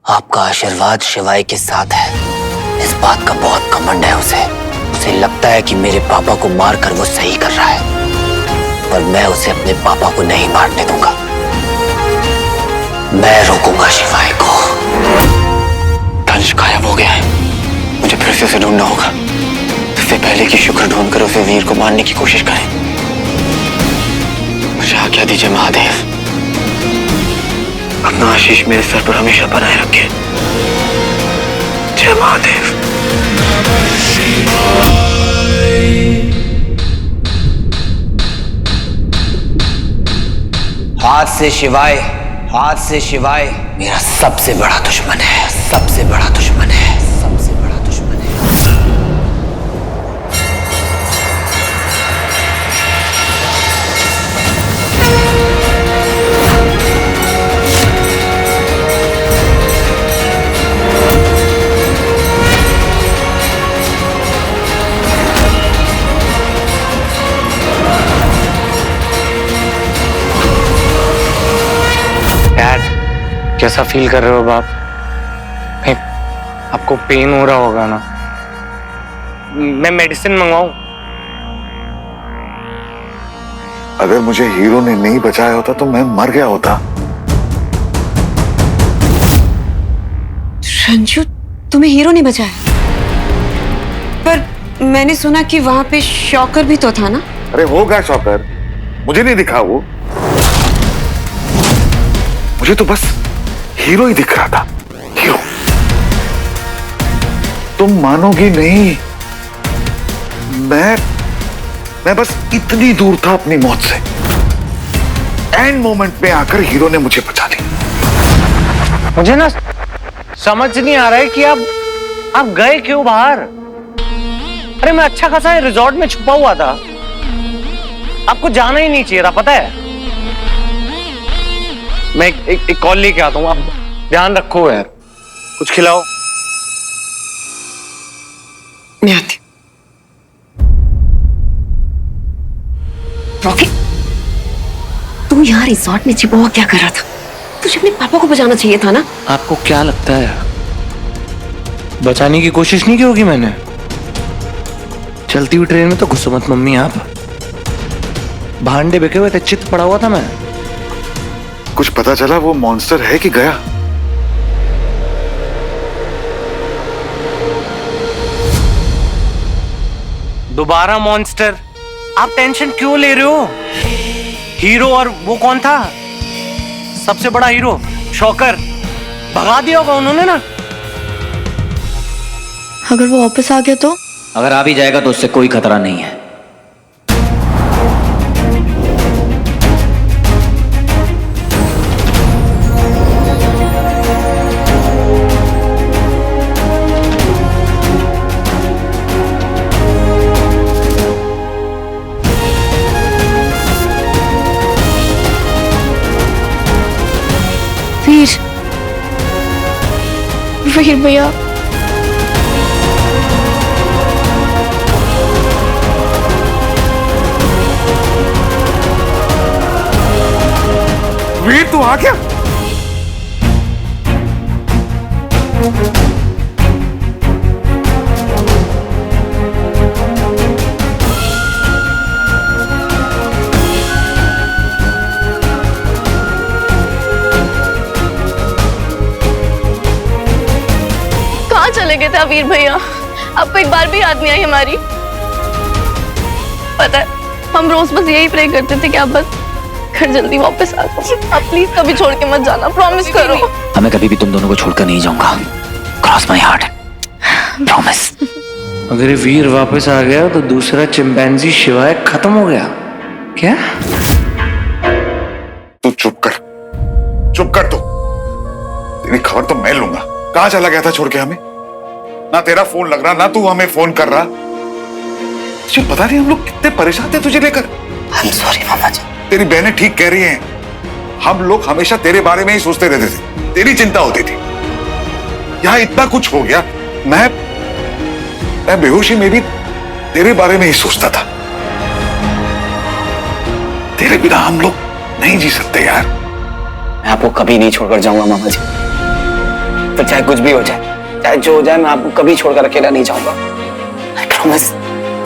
आपका आशीर्वाद शिवाय के साथ है। इस बात का बहुत घमंड है उसे लगता है कि मेरे पापा को मारकर वो सही कर रहा है, पर मैं उसे अपने पापा को नहीं मारने दूंगा। मैं रोकूंगा शिवाय को। तनिष्क गायब हो गया है, मुझे फिर से उसे ढूंढना होगा। इससे पहले कि शुक्र ढूंढकर उसे वीर को मारने की कोशिश करें। मुझे आज्ञा दीजिए महादेव, अपना आशीष मेरे सर पर हमेशा बनाए रखे। जय महादेव। हाथ से शिवाय, हाथ से शिवाय मेरा सबसे बड़ा दुश्मन है, सबसे बड़ा दुश्मन है, सबसे बड़ा दुश्मन है। कैसा फील कर रहे हो बाप? आपको पेन हो रहा होगा ना? मैं मेडिसिन मंगवाऊं? अगर मुझे हीरो ने नहीं बचाया होता तो मैं मर गया होता। रंजू, तुम्हें हीरो ने बचाया? पर मैंने सुना कि वहां पे शॉकर भी तो था ना? अरे होगा शॉकर, मुझे नहीं दिखा वो। मुझे तो बस हीरो ही दिख रहा था, हीरो। तुम मानोगी नहीं, मैं बस इतनी दूर था अपनी मौत से। एंड मोमेंट में आकर हीरो ने मुझे बचा लिया। मुझे ना समझ नहीं आ रहा है कि आप गए क्यों बाहर? अरे मैं अच्छा खासा रिजॉर्ट में छुपा हुआ था, आपको जाना ही नहीं चाहिए था, पता है? मैं एक कॉल लेके आता हूँ, आप ध्यान रखो यार। कुछ खिलाओ। मैं आती। रॉकी, तू यहाँ रिजॉर्ट में छिपा हुआ क्या कर रहा था? तुझे अपने पापा को बचाना चाहिए था ना? आपको क्या लगता है बचाने की कोशिश नहीं की होगी मैंने? चलती हुई ट्रेन में तो घुसो मत मम्मी आप। भांडे बिके हुए थे, चित पड़ा हुआ था मैं। कुछ पता चला वो मॉन्स्टर है कि गया? दोबारा मॉन्स्टर? आप टेंशन क्यों ले रहे हो? हीरो और वो कौन था? सबसे बड़ा हीरो शॉकर, भगा दिया होगा उन्होंने ना। अगर वो वापस आ गया तो? अगर आ भी जाएगा तो उससे कोई खतरा नहीं है। वीर, वीर भैया, वीर तू आ गया? चले गए थे वीर भैया, आपको एक बार भी याद नहीं आई हमारी? पता है, हम रोज बस यही प्रे करते थे कि आप बस घर जल्दी वापस आ जाओ। आप प्लीज कभी छोड़ के मत जाना, प्रॉमिस करो। मैं कभी भी तुम दोनों को छोड़कर नहीं जाऊंगा। Cross my heart, promise. अगर ये वीर वापस आ गया तो दूसरा चिंपैंजी शिवाय खत्म हो गया क्या? तू चुप कर, चुप कर तू। तेरी खबर तो मैं लूंगा। कहां चला गया था छोड़ के हमें? ना तेरा फोन लग रहा, ना तू हमें फोन कर रहा। तुझे पता नहीं हम लोग कितने परेशान थे तुझे लेकर। I'm sorry मामा जी। तेरी बहनें ठीक कह रही हैं, हम लोग हमेशा तेरे बारे में ही सोचते रहते थे, तेरी चिंता होती थी। यहाँ इतना कुछ हो गया, मैं बेहोशी में भी तेरे बारे में ही सोचता था। तेरे बिना हम लोग नहीं जी सकते यार। मैं आपको कभी नहीं छोड़कर जाऊंगा मामा जी। फिर चाहे कुछ भी हो जाए, चाहे जो हो जाए, मैं आपको कभी छोड़कर अकेला नहीं जाऊंगा। I promise।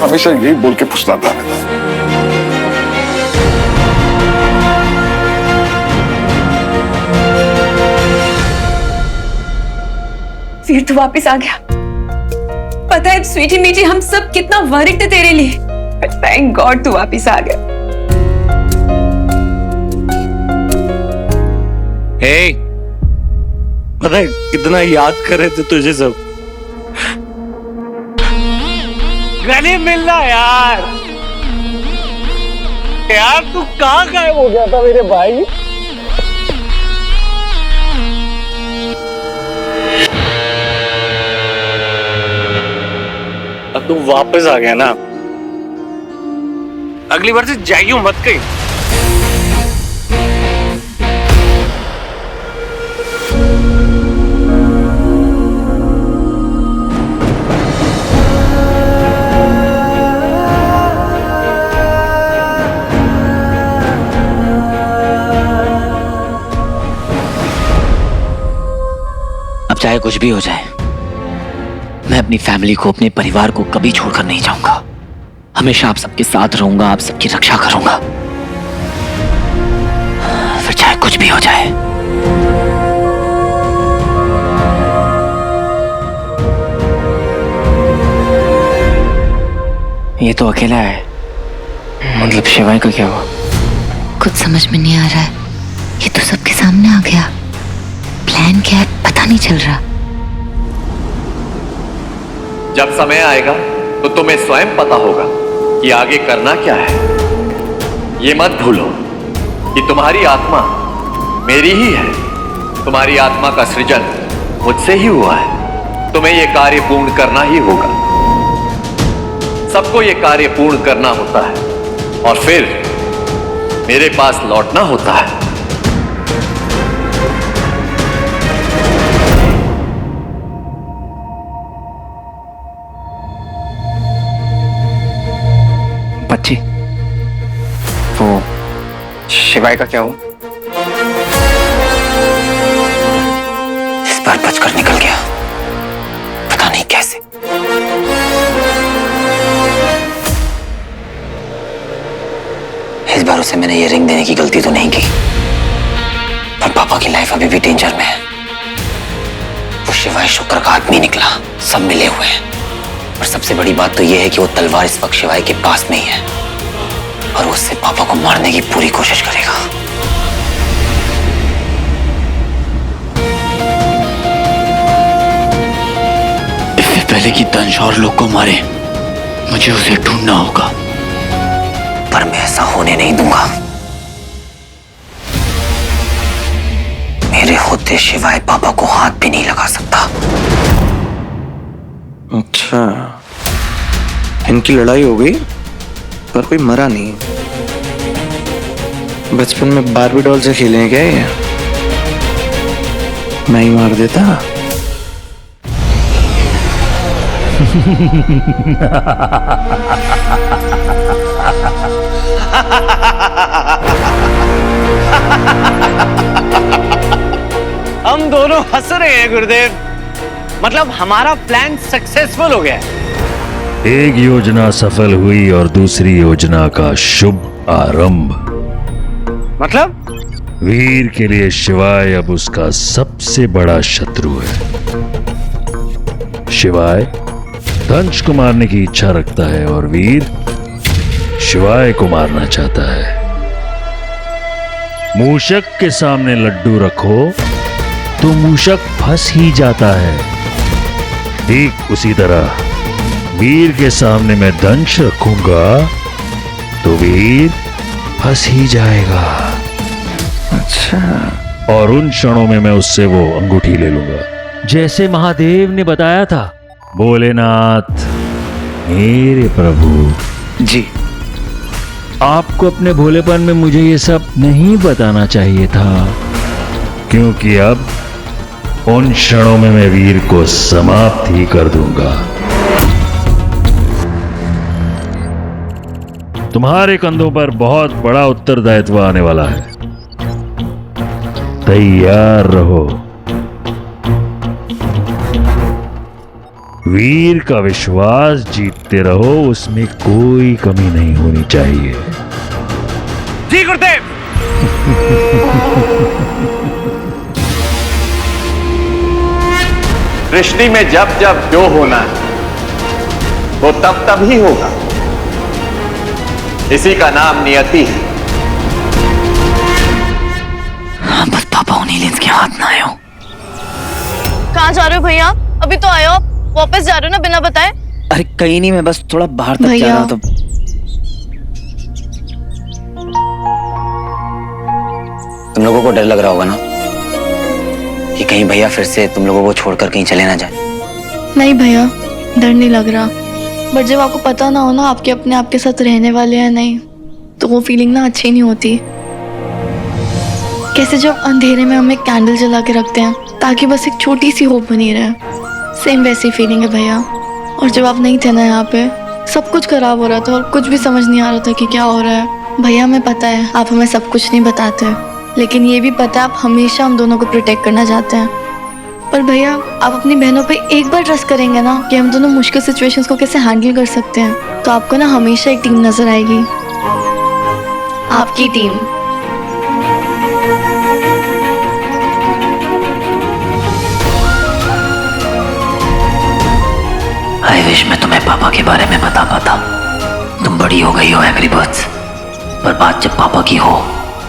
हमेशा यही बोल के फुसलाता रहता। फिर तू वापस आ गया। पता है स्वीटी मीठी, हम सब कितना वरिड थे तेरे लिए, बट थैंक गॉड तू वापस आ गया। हे, पता है कितना याद कर रहे थे तुझे सब। गले मिलना यार। यार तू कहाँ गायब हो गया था मेरे भाई? अब तू वापस आ गया ना, अगली बार से जाइयो मत कहीं। अब चाहे कुछ भी हो जाए, मैं अपनी फैमिली को, अपने परिवार को कभी छोड़कर नहीं जाऊंगा। हमेशा आप सबके साथ रहूंगा, आप सबकी रक्षा करूंगा, फिर चाहे कुछ भी हो जाए। ये तो अकेला है, मतलब शिवाय का क्या हुआ? कुछ समझ में नहीं आ रहा है। ये तो सबके सामने आ गया। प्लान क्या है पता नहीं चल रहा। जब समय आएगा तो तुम्हें स्वयं पता होगा कि आगे करना क्या है। ये मत भूलो कि तुम्हारी आत्मा मेरी ही है। तुम्हारी आत्मा का सृजन मुझसे ही हुआ है। तुम्हें यह कार्य पूर्ण करना ही होगा। सबको यह कार्य पूर्ण करना होता है और फिर मेरे पास लौटना होता है। बच्ची, वो शिवाय का क्या हुआ? इस बार बचकर निकल गया, पता नहीं कैसे। इस बार उसे मैंने ये रिंग देने की गलती तो नहीं की, पर पापा की लाइफ अभी भी डेंजर में है। वो शिवाय शुक्र का आदमी निकला, सब मिले हुए हैं। और सबसे बड़ी बात तो यह है कि वो तलवार इस वक्त शिवाय के पास में ही है और वो उससे पापा को मारने की पूरी कोशिश करेगा। इससे पहले कि दंश और लोग को मारे, मुझे उसे ढूंढना होगा, पर मैं ऐसा होने नहीं दूंगा। मेरे होते शिवाय पापा को हाथ भी नहीं लगा सकता। अच्छा, इनकी लड़ाई हो गई पर कोई मरा नहीं। बचपन में बारबी डॉल से खेले हैं क्या ये? मैं ही मार देता। हम दोनों हंस रहे हैं गुरुदेव, मतलब हमारा प्लान सक्सेसफुल हो गया। एक योजना सफल हुई और दूसरी योजना का शुभ आरंभ। मतलब वीर के लिए शिवाय अब उसका सबसे बड़ा शत्रु है। शिवाय दंश को मारने की इच्छा रखता है और वीर शिवाय को मारना चाहता है। मूषक के सामने लड्डू रखो तो मूषक फंस ही जाता है। ठीक उसी तरह वीर के सामने मैं दंश रखूंगा तो वीर फंस ही जाएगा। अच्छा, और उन क्षणों में मैं उससे वो अंगूठी ले लूंगा, जैसे महादेव ने बताया था। भोलेनाथ मेरे प्रभु जी, आपको अपने भोलेपन में मुझे ये सब नहीं बताना चाहिए था, क्योंकि अब उन क्षणों में मैं वीर को समाप्त ही कर दूंगा। तुम्हारे कंधों पर बहुत बड़ा उत्तरदायित्व आने वाला है, तैयार रहो। वीर का विश्वास जीतते रहो, उसमें कोई कमी नहीं होनी चाहिए। जी गुरुदेव। सृष्टि में जब जब जो होना है वो तब तब ही होगा। इसी का नाम नियति है। बस पापा उन्हीं लेंस के हाथ ना आए हो। कहाँ जा रहे हो भैया? अभी तो आए हो, वापस जा रहे हो ना बिना बताए? अरे कहीं नहीं, मैं बस थोड़ा बाहर तक जा रहा था। तुम लोगों को डर लग रहा होगा ना कि कहीं भैया फिर से तुम लोगों को छोड़कर कहीं चले ना जाए। नहीं भैया, डर नहीं लग रहा, बट जब आपको पता ना हो ना आपके अपने आपके साथ रहने वाले हैं नहीं, तो वो फीलिंग ना अच्छी नहीं होती। कैसे जब अंधेरे में हम एक कैंडल जला के रखते हैं ताकि बस एक छोटी सी होप बनी रहे, सेम वैसी फीलिंग है भैया। और जब आप नहीं थे ना यहाँ पे, सब कुछ खराब हो रहा था और कुछ भी समझ नहीं आ रहा था कि क्या हो रहा है। भैया हमें पता है आप हमें सब कुछ नहीं बताते, लेकिन ये भी पता है आप हमेशा हम दोनों को प्रोटेक्ट करना चाहते हैं। पर भैया आप अपनी बहनों पे एक बार ट्रस्ट करेंगे ना कि हम दोनों मुश्किल सिचुएशंस को कैसे हैंडल कर सकते हैं, तो आपको ना हमेशा एक टीम नजर आएगी, आपकी टीम। आई विश मैं तुम्हें पापा के बारे में बता पाता। तुम बड़ी हो गई हो एंग्री बर्ड्स, पर बात जब पापा की हो,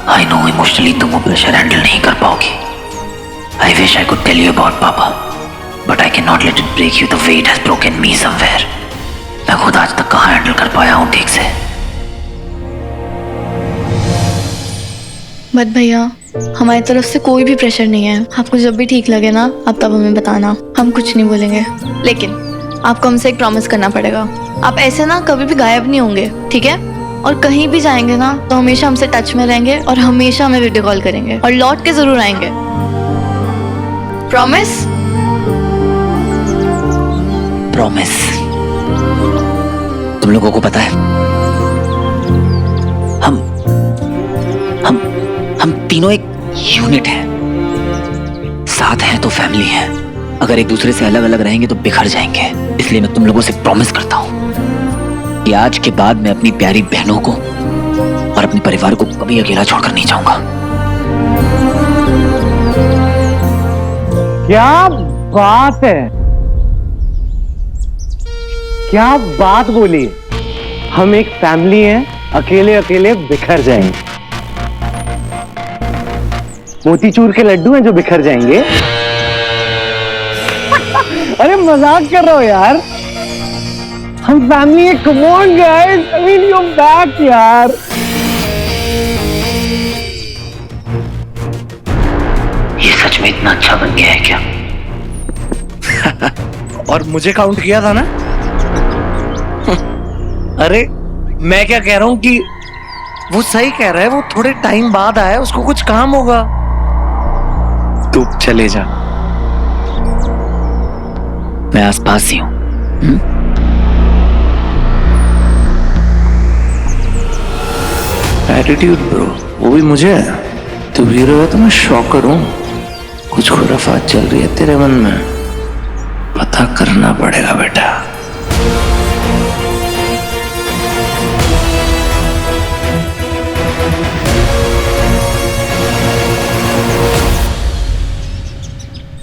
आई नो इमोशनली तुम वो प्रेशर हैंडल नहीं कर पाओगी। I wish I could tell you about Papa, but I cannot let it break you the way it has broken me somewhere. मैं खुद आज तक कहाँ हैंडल कर पाया हूँ ठीक से। बट भैया हमारी तरफ से कोई भी प्रेशर नहीं है। आपको जब भी ठीक लगे ना आप तब हमें बताना, हम कुछ नहीं बोलेंगे। लेकिन आपको हमसे एक प्रॉमिस करना पड़ेगा, आप ऐसे ना कभी भी गायब नहीं होंगे, ठीक है? और कहीं भी जाएंगे ना तो हमेशा हमसे टच में रहेंगे और हमेशा हमें वीडियो कॉल करेंगे और लौट के जरूर आएंगे। प्रॉमिस? प्रॉमिस। तुम लोगों को पता है हम तीनों एक यूनिट हैं। साथ हैं तो फैमिली है, अगर एक दूसरे से अलग अलग रहेंगे तो बिखर जाएंगे। इसलिए मैं तुम लोगों से प्रॉमिस करता हूँ कि आज के बाद मैं अपनी प्यारी बहनों को और अपने परिवार को कभी अकेला छोड़कर नहीं जाऊंगा। क्या बात है, क्या बात बोली। हम एक फैमिली हैं, अकेले अकेले बिखर जाएंगे। मोतीचूर के लड्डू हैं जो बिखर जाएंगे। अरे मजाक कर रहे हो यार, हम फैमिली है। Come on guys, I mean you back यार। ये सच में इतना अच्छा बन गया है क्या? और मुझे काउंट किया था ना। अरे मैं क्या कह रहा हूं कि वो सही कह रहा है, वो थोड़े टाइम बाद आया, उसको कुछ काम होगा। तू चले जा। मैं आसपास ही हूं। एटीट्यूड ब्रो, वो भी मुझे है। तू हीरो है तो मैं शॉकर हूं। कुछ खुराफात चल रही है तेरे मन में, पता करना पड़ेगा बेटा।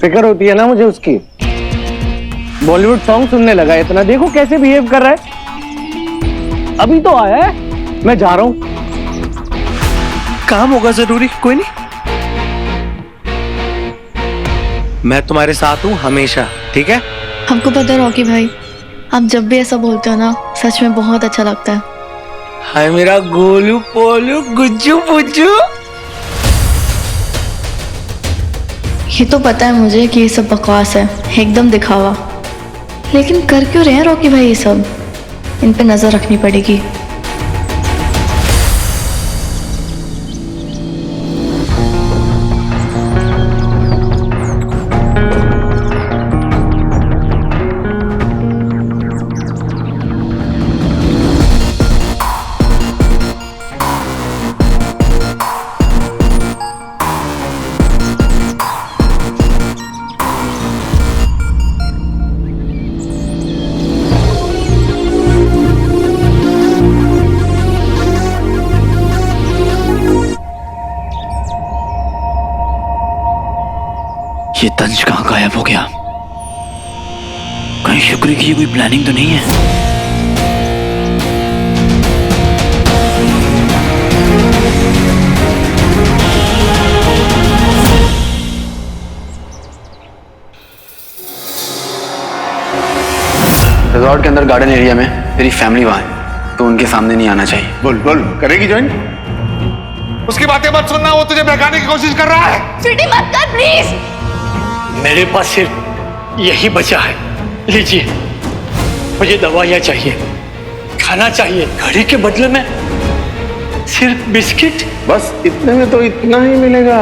फिक्र होती है ना मुझे उसकी। बॉलीवुड सॉन्ग सुनने लगा इतना, देखो कैसे बिहेव कर रहा है। अभी तो आया है, मैं जा रहा हूं, काम होगा जरूरी। कोई नहीं, मैं तुम्हारे साथ हूं हमेशा, ठीक है? हमको पता है रॉकी भाई, आप जब भी ऐसा बोलते हो ना सच में बहुत अच्छा लगता है। हाय मेरा गोलू पोलू गुज्जू पुज्जू। ये तो पता है मुझे कि ये सब बकवास है, एकदम दिखावा। लेकिन कर क्यों रहे हैं रॉकी भाई ये सब? इन पे नजर रखनी पड़ेगी। ये तंज कहाँ गायब हो गया? कहीं शुक्र की कोई प्लानिंग तो नहीं है? रिजॉर्ट के अंदर गार्डन एरिया में तेरी फैमिली वहां है, तो उनके सामने नहीं आना चाहिए। बोल बोल, करेगी ज्वाइन? उसकी बातें मत सुनना, वो तुझे बहकाने की कोशिश कर रहा है। स्वीटी मत कर प्लीज। मेरे पास सिर्फ यही बचा है, लीजिए। मुझे दवाइयाँ चाहिए, खाना चाहिए, घड़ी के बदले में सिर्फ बिस्किट। बस इतने में तो इतना ही मिलेगा।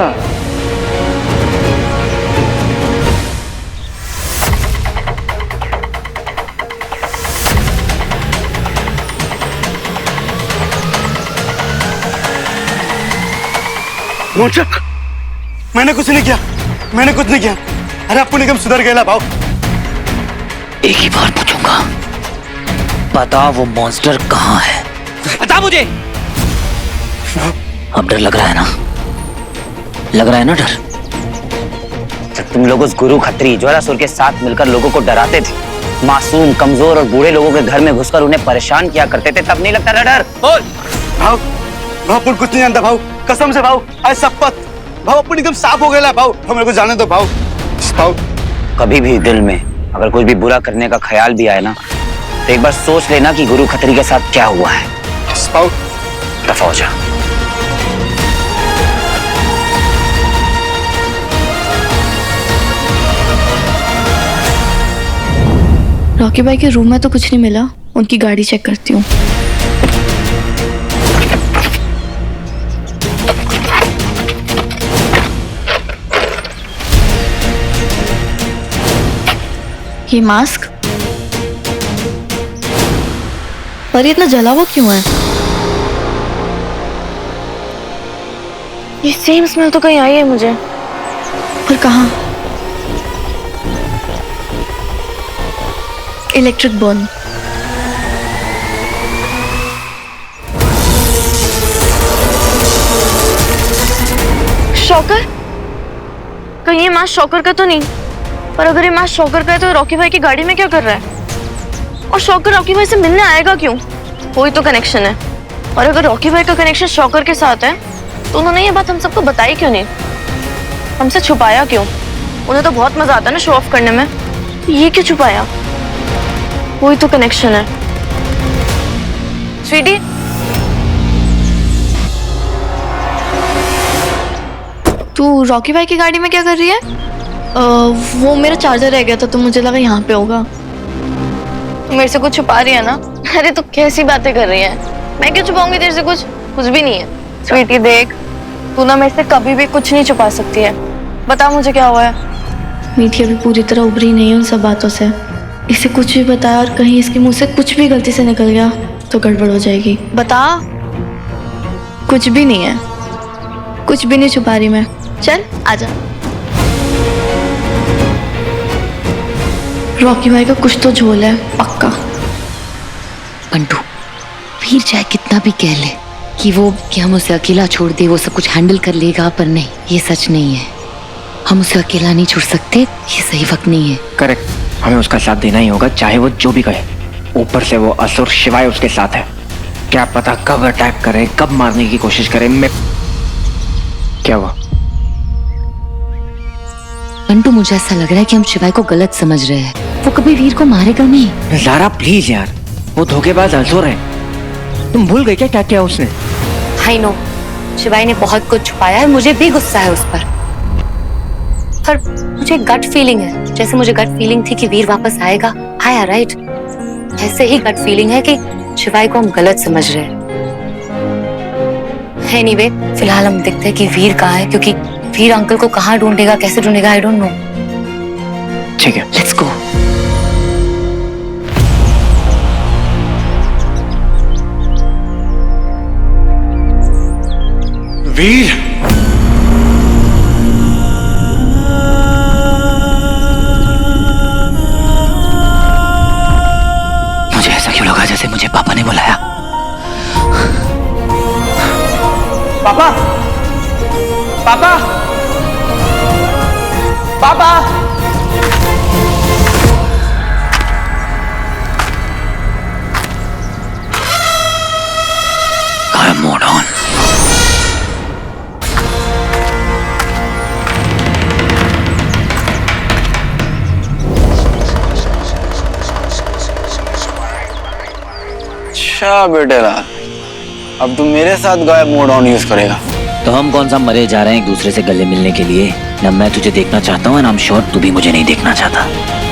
रोचक, मैंने कुछ नहीं किया, मैंने कुछ नहीं किया। अरे आपको निगम सुधर गया भाव। एक ही बार पूछूंगा, बता वो मॉन्स्टर कहाँ है? बता मुझे। अब डर लग रहा है ना? लग रहा है ना डर? जब तुम लोग उस गुरु खत्री ज्वालासुर के साथ मिलकर लोगों को डराते थे, मासूम, कमजोर और बूढ़े लोगों के घर में घुसकर उन्हें परेशान किया करते थे, तब नहीं लगता था डर? बोल भाव, भाव अपन कुछ नहीं जानता भाव, कसम से भाव, आज शपथ भाव, अपन एकदम साफ हो गया भाव। हम मेरे को जाने दो भाव। भाव कभी भी दिल में अगर कुछ भी बुरा करने का ख्याल भी आए ना, तो एक बार सोच लेना कि गुरु खत्री के साथ क्या हुआ है। भाव दफा हो जा। रॉकी भाई के रूम में तो कुछ नहीं मिला, उनकी गाड़ी चेक करती हूँ। ये मास्क, पर ये इतना जला हुआ क्यों है? ये सेम स्मेल तो कहीं आई है मुझे। पर कहाँ? Electric burn. शॉकर? कहीं ये मास्क शॉकर का तो नहीं? पर अगर ये मास्क शॉकर का है तो रॉकी भाई की गाड़ी में क्या कर रहा है? और शॉकर रॉकी भाई से मिलने आएगा क्यों? कोई तो कनेक्शन है। और अगर रॉकी भाई का कनेक्शन शॉकर के साथ है तो उन्होंने ये बात हम सबको बताई क्यों नहीं? हमसे छुपाया क्यों? उन्हें तो बहुत मजा आता है ना शो ऑफ करने में, तो ये क्यों छुपाया? कोई तो कनेक्शन है। स्वीटी, तू रॉकी भाई की गाड़ी में क्या कर रही है? वो मेरा चार्जर रह गया था तो मुझे लगा यहाँ पे होगा। मेरे से कुछ छुपा रही है ना? अरे तू कैसी बातें कर रही है? मैं क्यों छुपाऊंगी तेरे से कुछ? कुछ भी नहीं है। स्वीटी देख, तू ना मेरे से कभी भी कुछ नहीं छुपा सकती है। बता मुझे क्या हुआ है? मीठी अभी पूरी तरह उभरी नहीं है उन सब बातों से। इसे कुछ भी बताया और कहीं इसके मुंह से कुछ भी गलती से निकल गया तो गड़बड़ हो जाएगी। बता। कुछ भी नहीं है, कुछ भी नहीं छुपा रही मैं। चल आजा। रॉकी भाई का कुछ तो झोल है पक्का। पंटू, वीर चाहे कितना भी कह ले कि हम उसे अकेला छोड़ दे, वो सब कुछ हैंडल कर लेगा, पर नहीं, ये सच नहीं है। हम उसे अकेला नहीं छोड़ सकते, ये सही वक्त नहीं है। करेक्ट, हमें उसका साथ देना ही होगा, चाहे वो जो भी कहे। ऊपर से वो असुर शिवाय उसके साथ है। क्या पता कब अटैक करे, कब मारने की कोशिश करे। मैं क्या हुआ? पंटू, मुझे ऐसा लग रहा है कि हम शिवाय को गलत समझ रहे हैं। वो कभी वीर को मारेगा नहीं। ज़ारा प्लीज यार, वो धोखेबाज असुर है। तुम भूल गए क्या क्या किया उसने? आई नो, शिवाय ने बहुत कुछ छुपाया है, मुझे भी गुस्सा है उस पर मुझे गट फीलिंग है, जैसे मुझे गट फीलिंग थी कि वीर वापस आएगा, आया राइट, ऐसे ही गट फीलिंग है कि शिवाय को हम गलत समझ रहे हैं। एनीवे, फिलहाल हम देखते हैं कि वीर कहाँ है, क्योंकि वीर अंकल को कहाँ ढूंढेगा, कैसे ढूंढेगा, आई डोंट नो। ठीक है, लेट्स गो। वीर, मुझे ऐसा क्यों लगा जैसे मुझे पापा ने बुलाया। पापा, पापा, पापा। Mode on. अच्छा बेटे लाल, अब तुम मेरे साथ गायब मोड ऑन यूज करेगा? तो हम कौन सा मरे जा रहे हैं एक दूसरे से गले मिलने के लिए? ना मैं तुझे देखना चाहता हूँ, एंड आई एम श्योर तू भी मुझे नहीं देखना चाहता।